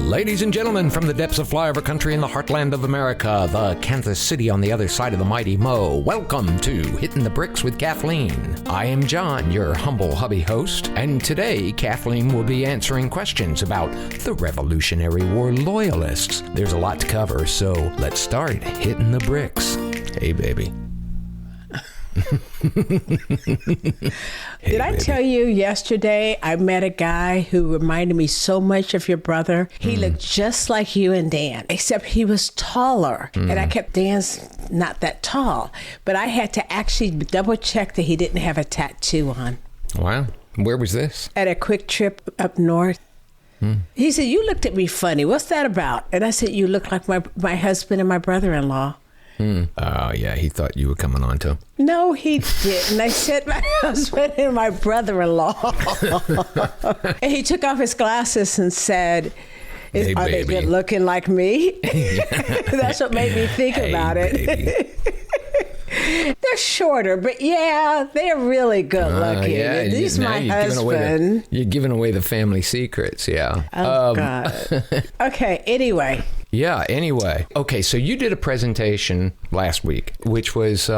Ladies and gentlemen, from the depths of flyover country in the heartland of America, the Kansas City on the other side of the mighty Mo, welcome to Hittin the Bricks with Kathleen. I am John, your humble hubby host, and today Kathleen will be answering questions about the Revolutionary War Loyalists. There's a lot to cover, so let's start hitting the bricks. Hey, baby. Did I tell you yesterday I met a guy who reminded me so much of your brother? He looked just like you and Dan, except he was taller. And I kept, Dan's not that tall. But I had to actually double check that he didn't have a tattoo on. Wow. Where was this? At a quick trip up north. He said, you looked at me funny. What's that about? And I said, you look like my husband and my brother-in-law. Oh, yeah, he thought you were coming on to him. No, he didn't. I said my husband and my brother-in-law. And he took off his glasses and said, Hey, are they good looking like me? That's what made me think about it. They're shorter, but yeah, they're really good looking. Yeah, He's my husband. You're giving away the family secrets, yeah. Oh, God. Okay, anyway. Yeah, anyway. Okay, so you did a presentation last week, which was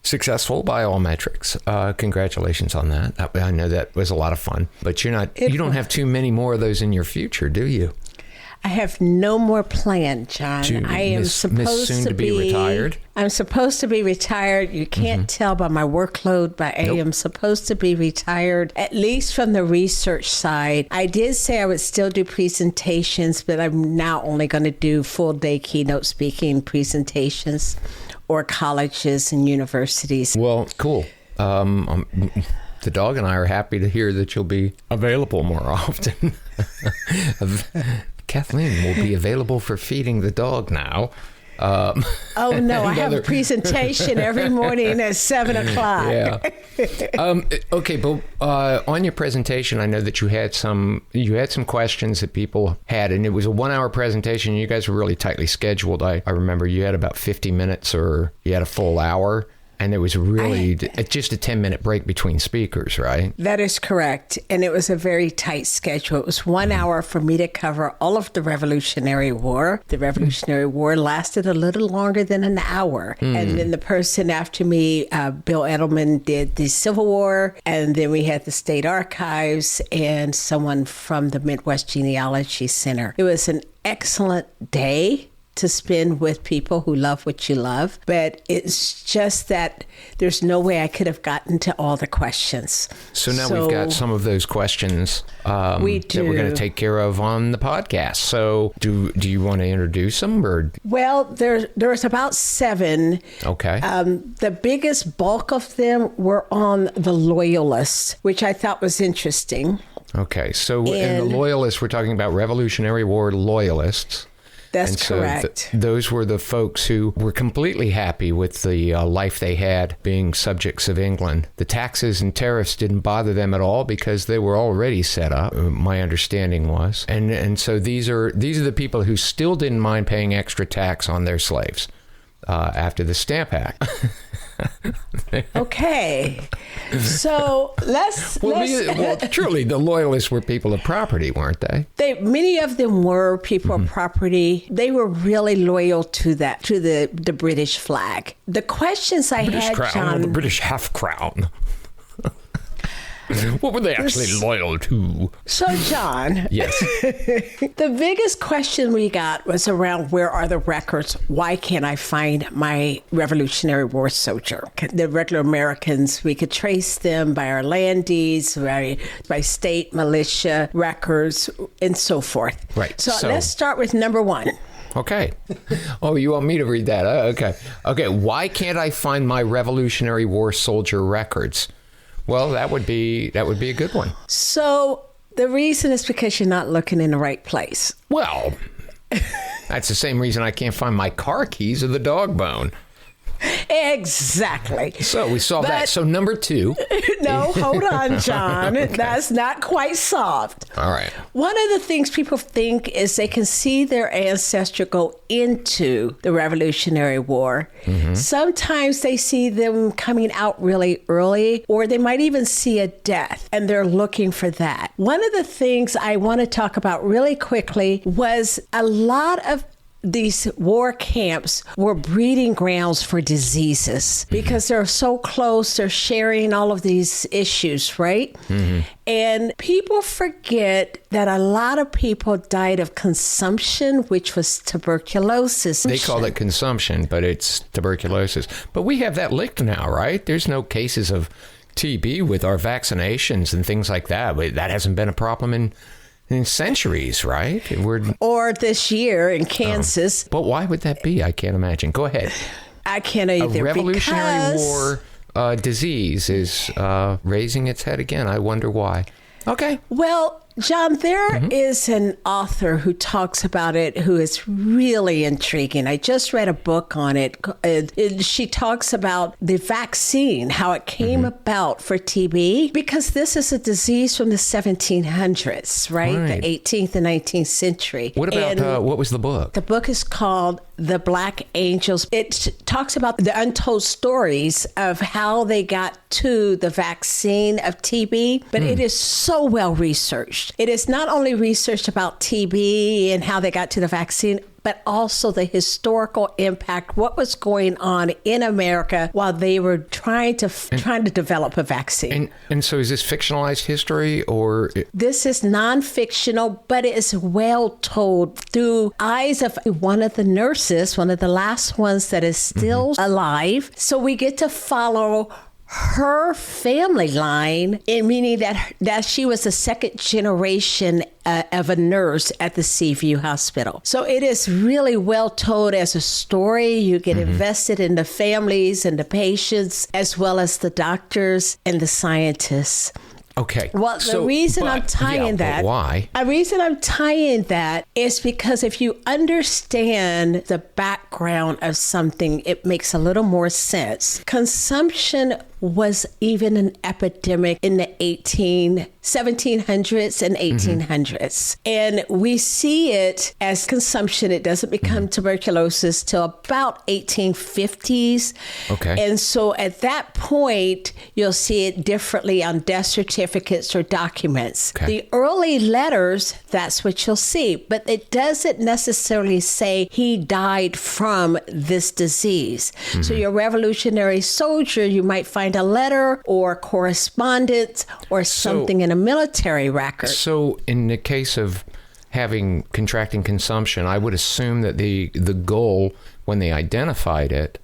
successful by all metrics. Congratulations on that. I know that was a lot of fun, but you don't have too many more of those in your future, do you? I have no more plan, John. I am supposed to be retired. I'm supposed to be retired. You can't tell by my workload, but I am supposed to be retired, at least from the research side. I did say I would still do presentations, but I'm now only going to do full-day keynote speaking presentations or colleges and universities. Well, cool. The dog and I are happy to hear that you'll be available more often. Kathleen will be available for feeding the dog now. Oh, no, I have a presentation every morning at 7 o'clock. Yeah. Okay, but on your presentation, I know that you had some questions that people had, and it was a 1-hour presentation. You guys were really tightly scheduled. I remember you had about 50 minutes or you had a full hour. And there was really just a 10-minute break between speakers, right? That is correct. And it was a very tight schedule. It was 1 hour for me to cover all of the Revolutionary War. The Revolutionary War lasted a little longer than an hour. And then the person after me, Bill Edelman, did the Civil War. And then we had the State Archives and someone from the Midwest Genealogy Center. It was an excellent day to spend with people who love what you love. But it's just that there's no way I could have gotten to all the questions. So now we've got some of those questions that we're going to take care of on the podcast. So do you want to introduce them? Or? Well, there's about 7. Okay. The biggest bulk of them were on the Loyalists, which I thought was interesting. Okay. So in the Loyalists, we're talking about Revolutionary War Loyalists. That's correct. Those were the folks who were completely happy with the life they had being subjects of England. The taxes and tariffs didn't bother them at all because they were already set up, my understanding was. And so these are the people who still didn't mind paying extra tax on their slaves after the Stamp Act. Okay, so let's truly, the Loyalists were people of property, weren't they? Many of them were people of property. They were really loyal to the British flag. The questions I British had, crown, John, or the British half crown. What were they actually loyal to? So, John. Yes. The biggest question we got was around where are the records? Why can't I find my Revolutionary War soldier? The regular Americans, we could trace them by our land deeds, by state militia records, and so forth. Right. So let's start with number 1. Okay. Oh, you want me to read that? Okay. Okay. Why can't I find my Revolutionary War soldier records? Well, that would be a good one. So the reason is because you're not looking in the right place. Well, that's the same reason I can't find my car keys or the dog bone. Exactly. So we solved that. So number 2. No, hold on, John. Okay. That's not quite solved. All right. One of the things people think is they can see their ancestor go into the Revolutionary War. Mm-hmm. Sometimes they see them coming out really early, or they might even see a death, and they're looking for that. One of the things I want to talk about really quickly was a lot of these war camps were breeding grounds for diseases because they're so close. They're sharing all of these issues, right? Mm-hmm. And people forget that a lot of people died of consumption, which was tuberculosis. They call it consumption, but it's tuberculosis. But we have that licked now, right? There's no cases of TB with our vaccinations and things like that. That hasn't been a problem in centuries, right? Or this year in Kansas. But why would that be? I can't imagine. Go ahead. I can't either. A Revolutionary War disease is raising its head again. I wonder why. Okay. Well, John, there is an author who talks about it who is really intriguing. I just read a book on it. She talks about the vaccine, how it came about for TB, because this is a disease from the 1700s, right? The 18th and 19th century. What about, what was the book? The book is called The Black Angels. It talks about the untold stories of how they got to the vaccine of TB, but it is so well researched. It is not only researched about TB and how they got to the vaccine, but also the historical impact, what was going on in America while they were trying to develop a vaccine. And so is this fictionalized history or? This is non-fictional, but it is well told through eyes of one of the nurses, one of the last ones that is still alive. So we get to follow her family line, meaning that she was a second generation of a nurse at the Seaview Hospital. So it is really well told as a story. You get invested in the families and the patients, as well as the doctors and the scientists. Okay. Well, the reason I'm tying that. Why? The reason I'm tying that is because if you understand the background of something, it makes a little more sense. Consumption was even an epidemic in the 1700s and 1800s. And we see it as consumption. It doesn't become tuberculosis till about 1850s. Okay. And so at that point, you'll see it differently on death certificates or documents. Okay. The early letters, that's what you'll see. But it doesn't necessarily say he died from this disease. So your Revolutionary soldier, you might find a letter or correspondence or something in a military record. So in the case of contracting consumption, I would assume that the goal when they identified it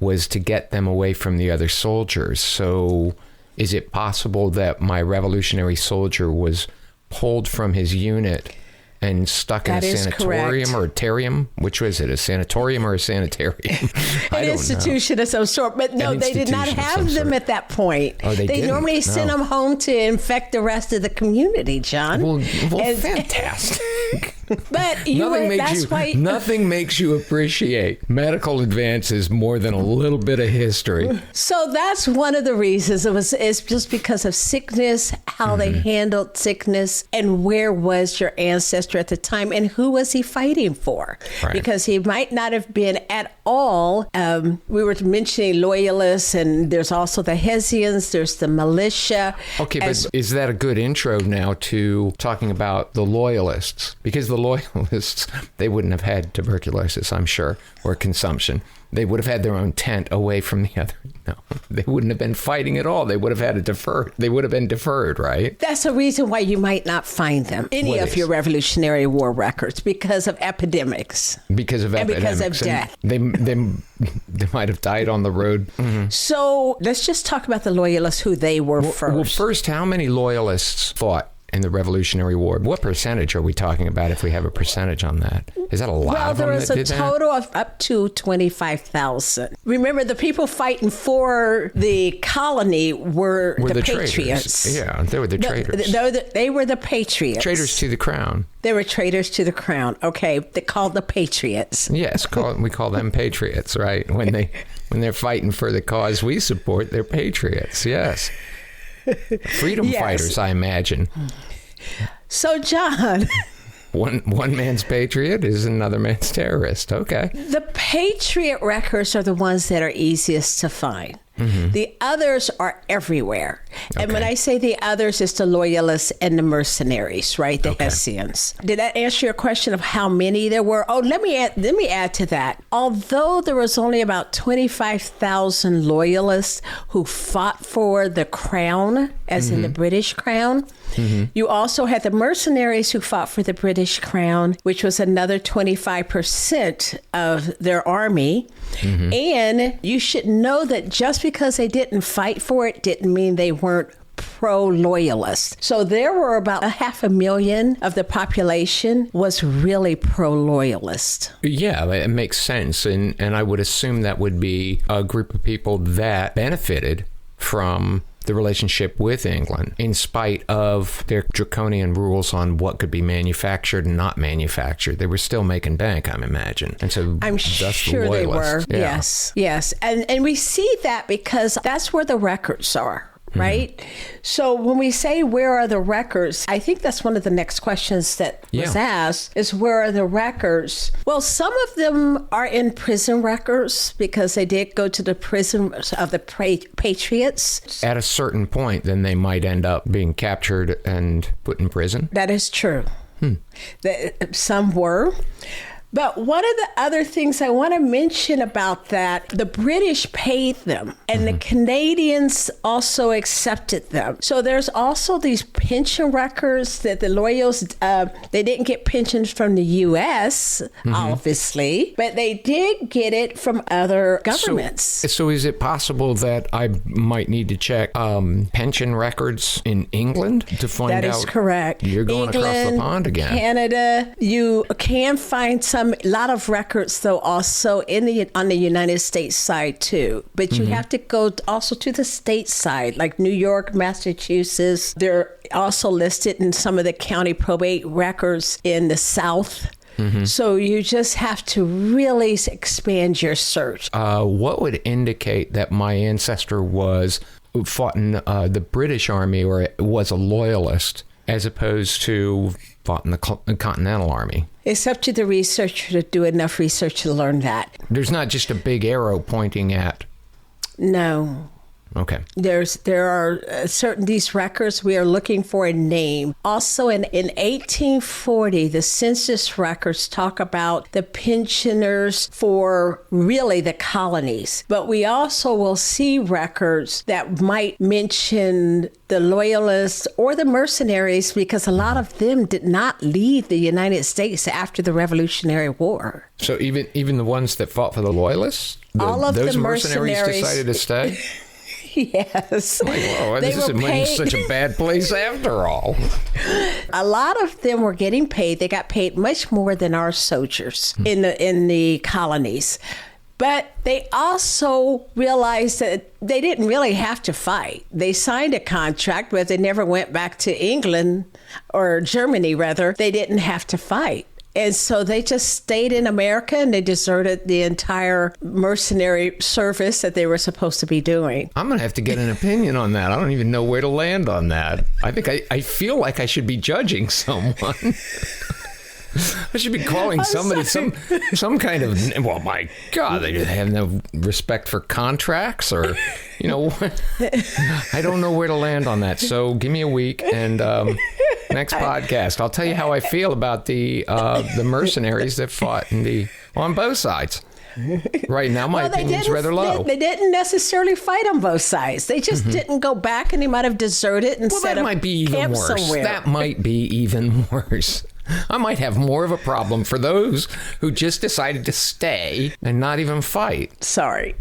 was to get them away from the other soldiers. So is it possible that my Revolutionary soldier was pulled from his unit and stuck in a sanatorium or a terium? Which was it, a sanatorium or a sanitarium? An institution of some sort. But no, they did not have them at that point. Oh, they didn't? Normally sent them home to infect the rest of the community, John. Well, fantastic. But nothing makes you appreciate medical advances more than a little bit of history. So that's one of the reasons. It's just because of sickness, how they handled sickness, and where was your ancestor at the time, and who was he fighting for? Right. Because he might not have been at all. We were mentioning Loyalists, and there's also the Hessians, there's the militia. Okay, but is that a good intro now to talking about the Loyalists? Because the Loyalists, they wouldn't have had tuberculosis, I'm sure, or consumption. They would have had their own tent away from the other. No, they wouldn't have been fighting at all. They would have had They would have been deferred, right? That's a reason why you might not find them, any of your Revolutionary War records, because of epidemics. Because of epidemics. And because of death. They might have died on the road. Mm-hmm. So let's just talk about the Loyalists, who they were first. Well, first, how many Loyalists fought in the Revolutionary War? What percentage are we talking about if we have a percentage on that? Is that a lot of them that did that? Well, there was a total of up to 25,000. Remember, the people fighting for the colony were the Patriots. Traitors. Yeah, they were the traitors. They were the Patriots. Traitors to the crown. They were traitors to the crown. Okay, they called the Patriots. Yes, we call them Patriots, right? When When they're fighting for the cause we support, they're patriots, yes. Freedom fighters, I imagine. So, John... One man's patriot is another man's terrorist. Okay. The patriot records are the ones that are easiest to find. Mm-hmm. The others are everywhere. Okay. And when I say the others, it's the Loyalists and the mercenaries, right? The Hessians. Did that answer your question of how many there were? Oh, let me add to that. Although there was only about 25,000 Loyalists who fought for the crown, as in the British crown, you also had the mercenaries who fought for the British crown, which was another 25% of their army. And you should know that just because they didn't fight for it didn't mean they weren't pro-loyalist. So there were about 500,000 of the population was really pro-loyalist. Yeah, it makes sense. And I would assume that would be a group of people that benefited from the relationship with England, in spite of their draconian rules on what could be manufactured and not manufactured. They were still making bank, I imagine. And so I'm sure they were. Yeah. Yes. And we see that because that's where the records are. Right? So when we say where are the records, I think that's one of the next questions that was asked is where are the records? Well, some of them are in prison records because they did go to the prison of the Patriots. At a certain point, then they might end up being captured and put in prison. That is true. Some were. But one of the other things I want to mention about that, the British paid them and the Canadians also accepted them. So there's also these pension records that the Loyalists, they didn't get pensions from the U.S., obviously, but they did get it from other governments. So is it possible that I might need to check pension records in England to find out? That is correct. You're going across the pond again. Canada, you can find a lot of records, though, also on the United States side, too. But you have to go also to the state side, like New York, Massachusetts. They're also listed in some of the county probate records in the South. So you just have to really expand your search. What would indicate that my ancestor fought in the British Army or was a loyalist as opposed to fought in the Continental Army? It's up to the researcher to do enough research to learn that. There's not just a big arrow pointing at... No. Okay. There are certain these records we are looking for a name. Also in 1840, the census records talk about the pensioners for really the colonies. But we also will see records that might mention the Loyalists or the mercenaries because a lot of them did not leave the United States after the Revolutionary War. So even the ones that fought for the Loyalists? All of those the mercenaries decided to stay? Yes. Like, whoa, this isn't such a bad place after all. A lot of them were getting paid. They got paid much more than our soldiers in the colonies. But they also realized that they didn't really have to fight. They signed a contract, but they never went back to England or Germany, rather. They didn't have to fight. And so they just stayed in America and they deserted the entire mercenary service that they were supposed to be doing. I'm going to have to get an opinion on that. I don't even know where to land on that. I think I feel like I should be judging someone. I should be calling somebody some kind of, well, my God, they have no respect for contracts or, I don't know where to land on that. So give me a week and next podcast, I'll tell you how I feel about the mercenaries that fought on both sides. Right now, my opinion's rather low. They didn't necessarily fight on both sides. They just didn't go back and they might have deserted and set up camp somewhere. That might be even worse. I might have more of a problem for those who just decided to stay and not even fight. Sorry.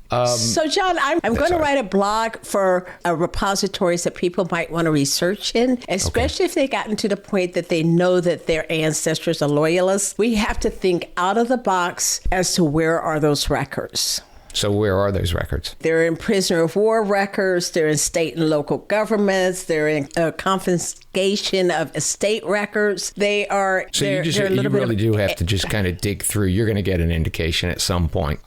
So, John, I'm going to write a blog for repositories that people might want to research in, especially if they've gotten to the point that they know that their ancestors are loyalists. We have to think out of the box as to where are those records. So where are those records? They're in prisoner of war records. They're in state and local governments. They're in confiscation of estate records. They are. So you really do have to just kind of dig through. You're going to get an indication at some point.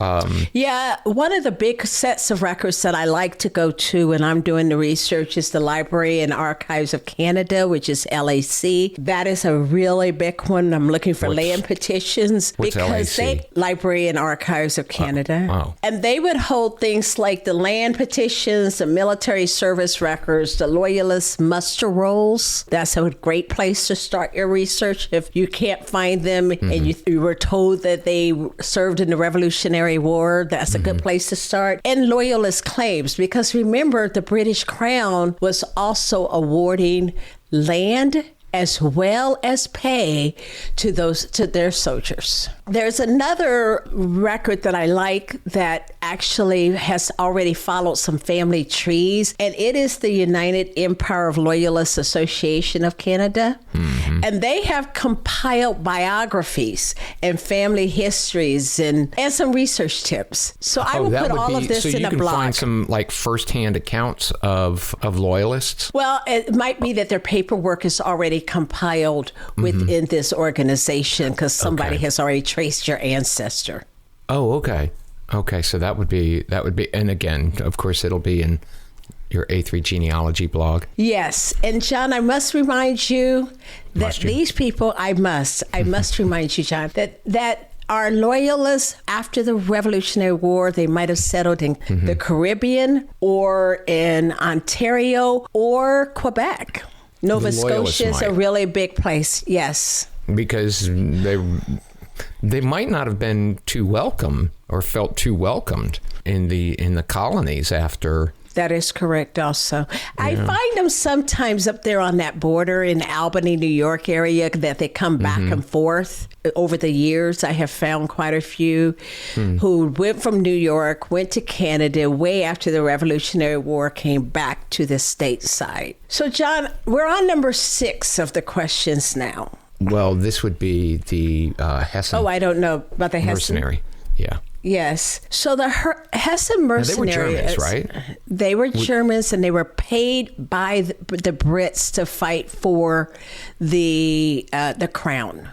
Yeah, one of the big sets of records that I like to go to when I'm doing the research is the Library and Archives of Canada, which is LAC. That is a really big one. I'm looking for land petitions because LAC? Library and Archives of Canada. Oh. And they would hold things like the land petitions, the military service records, the Loyalists muster rolls. That's a great place to start your research. If you can't find them and you were told that they served in the Revolutionary War, that's a good place to start. And Loyalist claims, because remember, the British Crown was also awarding land as well as pay to their soldiers. There's another record that I like that actually has already followed some family trees, and it is the United Empire of Loyalists Association of Canada. And they have compiled biographies and family histories and some research tips. So I will put all of this in a blog. So you can find some like firsthand accounts of Loyalists? Well, it might be that their paperwork is already compiled within this organization because somebody has already traced your ancestor. Oh, okay. Okay, so that would be, and again, of course, it'll be in your A3 genealogy blog. Yes. And John, I must remind you that these people, I must remind you, John, that our Loyalists after the Revolutionary War, they might have settled in the Caribbean or in Ontario or Quebec. Nova Scotia is a really big place. Yes. Because they might not have been too welcome or felt too welcomed in the colonies after. That is correct also. Yeah. I find them sometimes up there on that border in Albany, New York area that they come back and forth. Over the years, I have found quite a few who went from New York, went to Canada way after the Revolutionary War, came back to the stateside. So, John, we're on number 6 of the questions now. Well, this would be the Hessen. Oh, I don't know about the Hessen. Mercenary. Yeah. Yes. So the Hessen mercenaries, they were Germans, right? They were Germans, and they were paid by the Brits to fight for the crown.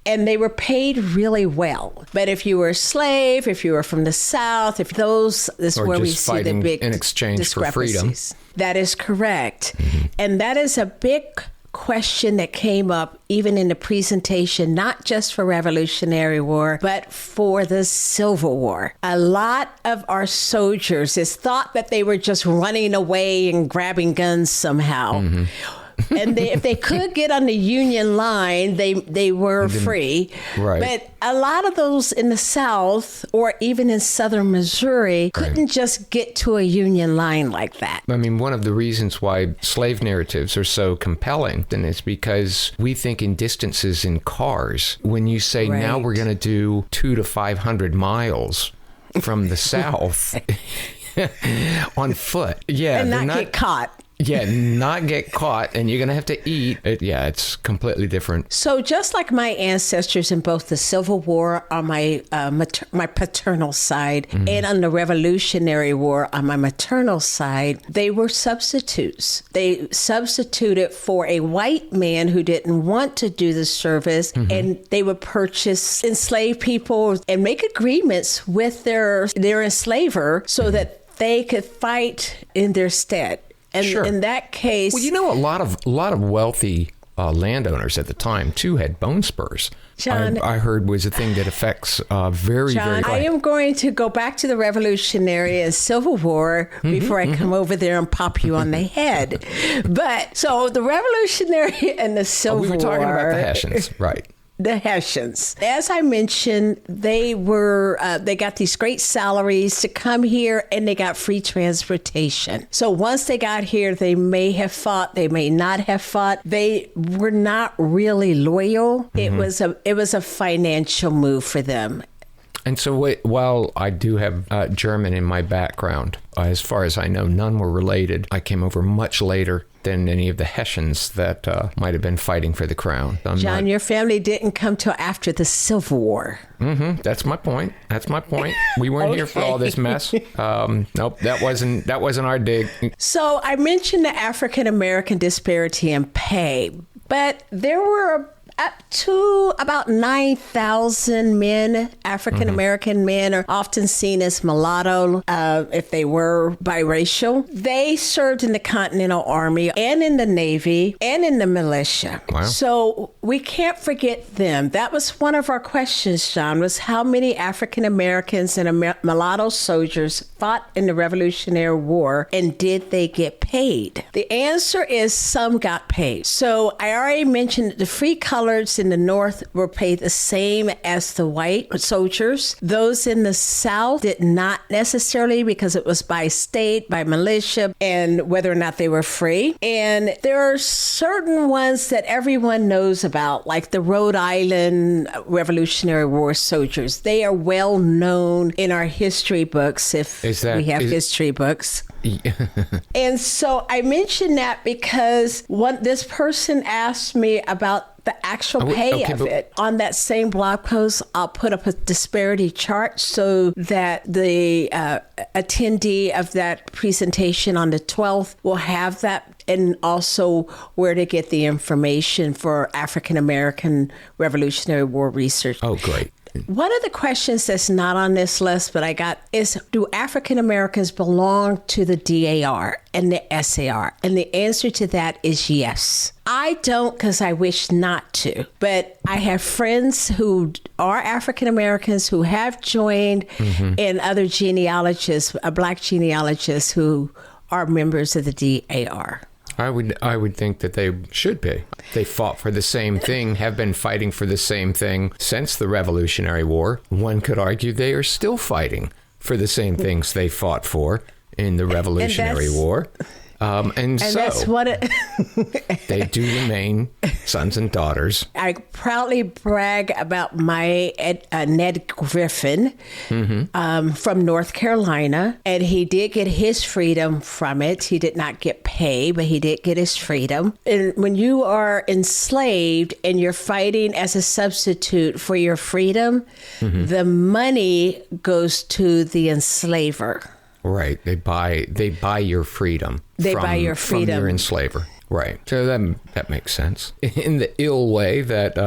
And they were paid really well. But if you were a slave, if you were from the South, this is where we see the big in exchange for freedom. That is correct. And that is a big question that came up even in the presentation, not just for Revolutionary War, but for the Civil War. A lot of our soldiers, it's thought that they were just running away and grabbing guns somehow. And if they could get on the Union line, they were free. Right. But a lot of those in the South or even in southern Missouri couldn't just get to a Union line like that. I mean, one of the reasons why slave narratives are so compelling is because we think in distances in cars. When you say now we're going to do 200 to 500 miles from the South on foot. Yeah. And not get caught. Yeah, not get caught, and you're going to have to eat. It's completely different. So just like my ancestors in both the Civil War on my paternal side and on the Revolutionary War on my maternal side, they were substitutes. They substituted for a white man who didn't want to do the service, and they would purchase enslaved people and make agreements with their enslaver so that they could fight in their stead. And in that case... Well, a lot of wealthy landowners at the time, too, had bone spurs. John, I heard was a thing that affects very, John, I am going to go back to the Revolutionary and Civil War before I come over there and pop you on the head. But, so the Revolutionary and the Civil War... We were talking about the Hessians, right. The Hessians. As I mentioned, they got these great salaries to come here, and they got free transportation. So once they got here, they may have fought, they may not have fought. They were not really loyal. It was a financial move for them. And so while I do have German in my background, as far as I know, none were related. I came over much later than any of the Hessians that might have been fighting for the crown. John, your family didn't come till after the Civil War. Mm-hmm. That's my point. We weren't here for all this mess. Nope, that wasn't our dig. So I mentioned the African American disparity in pay, but there were up to about 9,000 men, African American men, are often seen as mulatto if they were biracial. They served in the Continental Army and in the Navy and in the militia. Wow. So we can't forget them. That was one of our questions, John, was how many African Americans and mulatto soldiers fought in the Revolutionary War, and did they get paid? The answer is some got paid. So I already mentioned that the free colors in the North were paid the same as the white soldiers. Those in the South did not necessarily, because it was by state, by militia, and whether or not they were free. And there are certain ones that everyone knows about, like the Rhode Island Revolutionary War soldiers. They are well known in our history books, if we have history books. And so I mention that because this person asked me about the actual pay of it. On that same blog post, I'll put up a disparity chart so that the attendee of that presentation on the 12th will have that, and also where to get the information for African American Revolutionary War research. Oh, great. One of the questions that's not on this list, but I got, is do African Americans belong to the DAR and the SAR? And the answer to that is yes. I don't, because I wish not to, but I have friends who are African Americans who have joined, and other genealogists, Black genealogists who are members of the DAR. I would think that they should be. They fought for the same thing, have been fighting for the same thing since the Revolutionary War. One could argue they are still fighting for the same things they fought for in the Revolutionary War. And so that's what they do remain sons and daughters. I proudly brag about my Ned Griffin from North Carolina, and he did get his freedom from it. He did not get pay, but he did get his freedom. And when you are enslaved and you're fighting as a substitute for your freedom, the money goes to the enslaver. Right. They buy your freedom. Buy your freedom from your enslaver. Right. So that makes sense. In the ill way that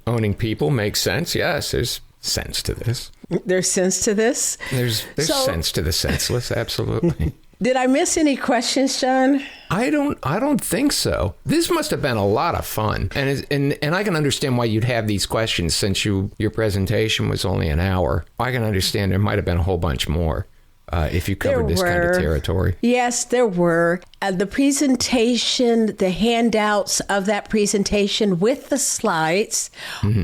owning people makes sense. Yes, there's sense to this. There's sense to this? There's sense to the senseless, absolutely. Did I miss any questions, John? I don't think so. This must have been a lot of fun. And I can understand why you'd have these questions since your presentation was only an hour. I can understand there might have been a whole bunch more. If you covered this kind of territory. Yes, there were. The presentation, the handouts of that presentation with the slides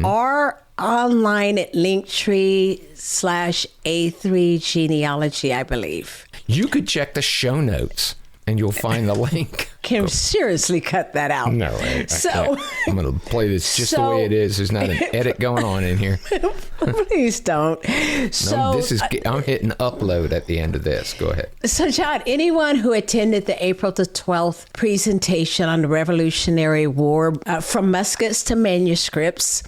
are online at linktr.ee/A3 genealogy, I believe. You could check the show notes and you'll find the link. Can seriously cut that out. No, I can't. I'm going to play this just the way it is. There's not an edit going on in here. Please don't. I'm hitting upload at the end of this. Go ahead. So, John, anyone who attended the April the 12th presentation on the Revolutionary War, from Muskets to Manuscripts,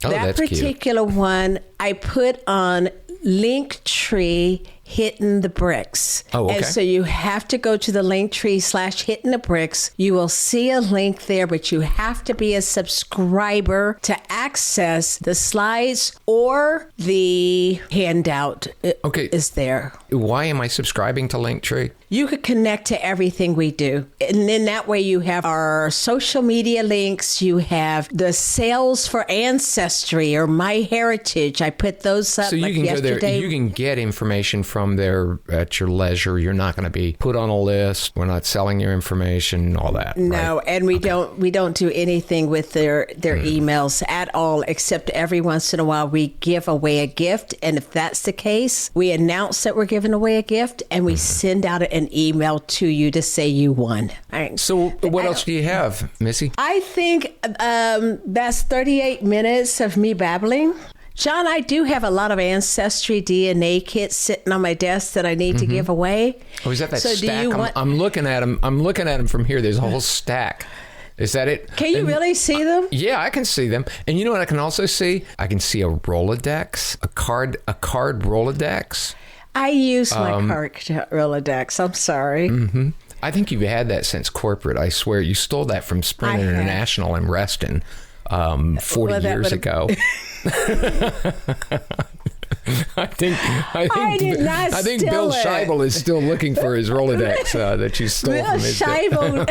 that particular one I put on Linktree Hittin the Bricks. Oh, okay. And so you have to go to the Linktree/Hittin the Bricks. You will see a link there, but you have to be a subscriber to access the slides, or the handout is there. Why am I subscribing to Linktree? You could connect to everything we do. And then that way you have our social media links. You have the sales for Ancestry or My Heritage. I put those up so you can yesterday. Go there. You can get information from there at your leisure. You're not going to be put on a list. We're not selling your information, all that. No, right? and we don't do anything with their emails at all, except every once in a while we give away a gift. And if that's the case, we announce that we're giving away a gift, and we send out an email to you to say you won. So what else do you have, Missy? I think that's 38 minutes of me babbling. John, I do have a lot of Ancestry DNA kits sitting on my desk that I need to give away. Oh, is that So do stack? you want- I'm looking at them. I'm looking at them from here. There's a whole stack. Is that it? Can you really see them? Yeah, I can see them. And you know what I can also see? I can see a Rolodex, a card Rolodex. I use my card Rolodex. I'm sorry. I think you've had that since corporate. I swear. You stole that from Sprint I have. International in Reston 40 years ago. I think did not I think steal Bill it. Scheibel is still looking for his Rolodex that you stole Bill from his Scheibel.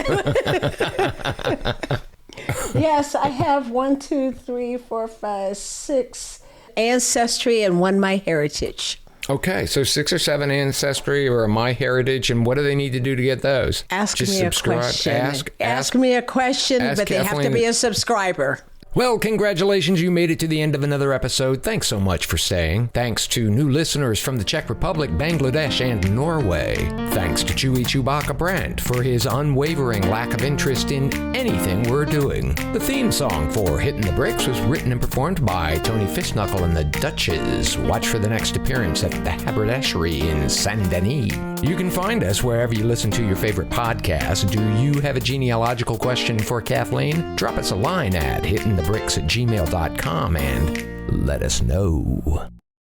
Yes, I have 1, 2, 3, 4, 5, 6 Ancestry and 1 MyHeritage. Okay, so 6 or 7 Ancestry or a MyHeritage, and what do they need to do to get those? Ask Just me subscribe. a question. Ask me a question, ask but they have to Kathleen. be a subscriber. Well, congratulations, you made it to the end of another episode. Thanks so much for staying. Thanks to new listeners from the Czech Republic, Bangladesh, and Norway. Thanks to Chewy Chewbacca Brandt for his unwavering lack of interest in anything we're doing. The theme song for Hittin the Bricks was written and performed by Tony Fistknuckle and the Dutches. Watch for the next appearance at the Haberdashery in Saint Denis. You can find us wherever you listen to your favorite podcasts. Do you have a genealogical question for Kathleen? Drop us a line at hittinthebricks@gmail.com and let us know.